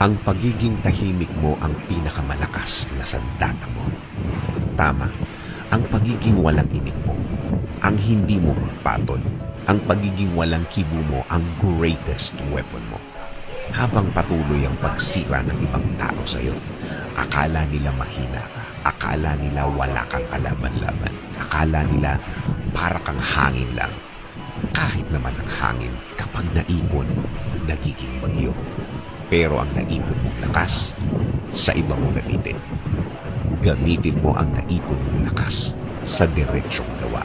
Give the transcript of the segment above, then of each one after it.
Ang pagiging tahimik mo ang pinakamalakas na sandata mo. Tama, ang pagiging walang inig mo, ang hindi mo magpatol, ang pagiging walang kibo mo ang greatest weapon mo. Habang patuloy ang pagsira ng ibang tao sa iyo, akala nila mahina ka, akala nila wala kang kalaban-laban, akala nila para kang hangin lang. Kahit naman ang hangin kapag naipon, nagiging bagyo. Pero ang naipon mong lakas, sa iba mo gamitin. Gamitin mo ang naipon mong lakas sa diretsong gawa,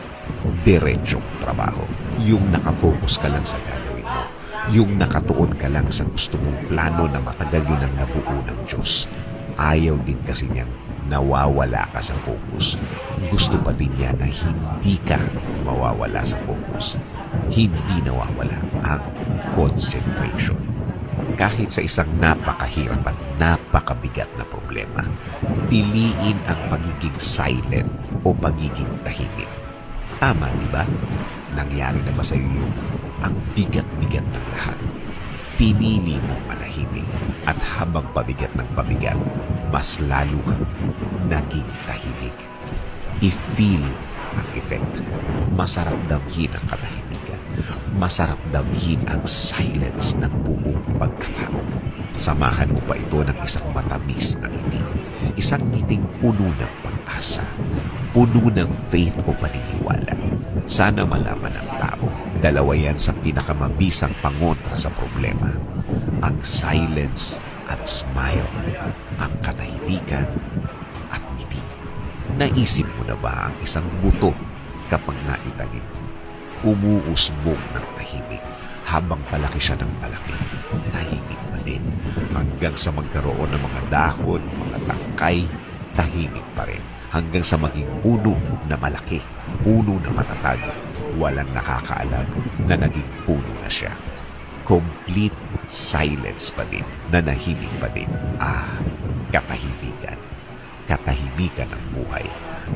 diretsong trabaho. Yung nakafocus ka lang sa gagawin mo. Yung nakatuon ka lang sa gusto mong plano na matagal yun ang nabuo ng Diyos. Ayaw din kasi niyang nawawala ka sa focus. Gusto pa din niya na hindi ka mawawala sa focus. Hindi nawawala ang concentration. Kahit sa isang napakahirap at napakabigat na problema, piliin ang pagiging silent o pagiging tahimik. Tama, di ba? Nangyari na ba sa iyo yung ang bigat-bigat ng lahat? Pinili mong manahimik at habang pabigat ng pabigat, mas lalo kang naging tahimik. I-feel ang effect. Masarap damhin ang katahimikan. Masarap damhin ang silence ng buong pagkatao. Samahan mo pa ito ng isang matamis na ngiti. Isang ngiting puno ng pag-asa. Puno ng faith o paniniwala. Sana malaman ng tao, dalawa yan sa pinakamabisang pangontra sa problema. Ang silence at smile. Ang katahimikan at ngiti. Naisip mo na ba ang isang buto kapag naitanim? Umuusbong ng tahimik habang palaki siya ng palaki. Tahimik pa din hanggang sa magkaroon ng mga dahon, mga tangkay, tahimik pa rin. Hanggang sa maging puno na malaki, puno na matatag, walang nakakaalam na naging puno na siya. Complete silence pa din, nanahimik pa din. Katahimikan. Katahimikan ng buhay.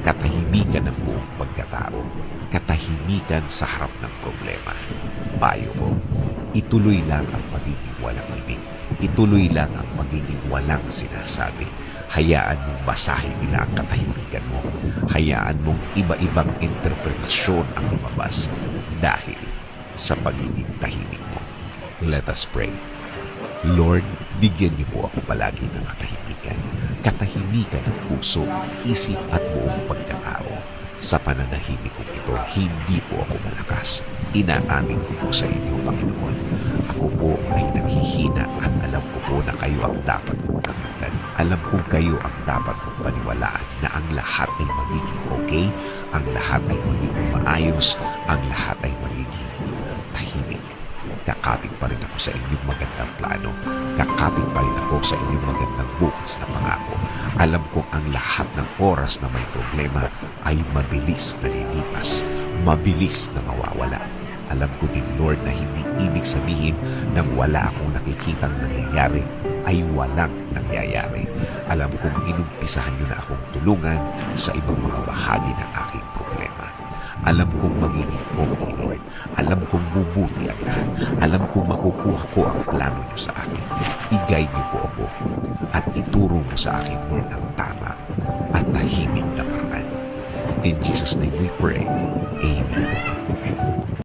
Katahimikan ng buong pagkatao. Katahimikan sa harap ng problema. Payo ko, ituloy lang ang pagiging walang ibig. Ituloy lang ang pagiging walang sinasabi. Hayaan mong basahin nila ang katahimikan mo. Hayaan mong iba-ibang interpretasyon ang lumabas dahil sa pagiging tahimik mo. Let us pray. Lord, bigyan niyo po ako palagi ng katahimikan. Katahimikan ng puso, isip at buong pagkatao. Sa pananahimik kong ito, hindi po ako malakas. Inaamin ko po sa inyo, Panginoon. Ako po ay naghihina at alam ko po na kayo ang dapat kong gamitan. Alam kong kayo ang dapat kong paniwalaan na ang lahat ay magiging okay, ang lahat ay magiging maayos, ang lahat ay magiging tahimik. Kakapit pa rin ako sa inyong magandang plano. Kakapit pa rin ako sa inyong magandang bukas na pangako. Alam kong ang lahat ng oras na may problema ay mabilis na lilipas, mabilis na mawawala. Alam ko din, Lord, na hindi ibig sabihin nang wala akong nakikitang nangyayari ay walang nangyayari. Alam kong inumpisahan niyo na akong tulungan sa ibang mga bahagi ng aking problema. Alam kong magiging okay, Lord. Alam kong bubuti ang lahat. Alam kong makukuha ko ang plano niyo sa akin. I-guide niyo po ako at ituro mo sa akin, Lord, ang tama at tahimik na paraan. In Jesus' name we pray. Amen.